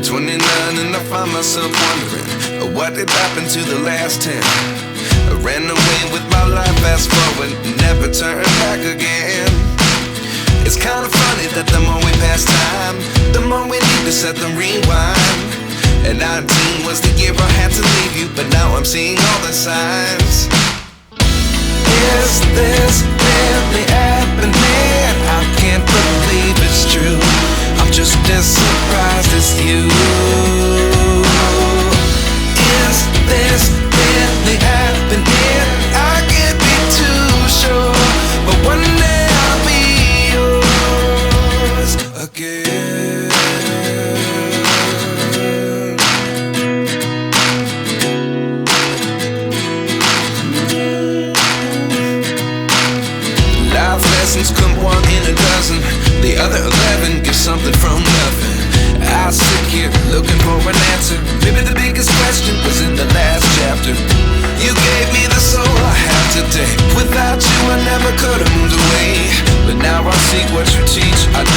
29 and I find myself wondering what did happen to the last 10. I ran away with my life, fast forward, never turn back again. It's kind of funny that the more we pass time, the more we need to set them rewind. And 19 was the year I had to leave you, but now I'm seeing all the signs. Is this really happening? I can't believe it's true. I'm just as surprised as you. Is this really happening? I can't be too sure, but one day I'll be yours again. Life lessons come one in a dozen. The other 11 get something from nothing. I sit here looking for an answer. Maybe the biggest question was in the last chapter. You gave me the soul I have today. Without you I never could have moved away, but now I see what you teach. I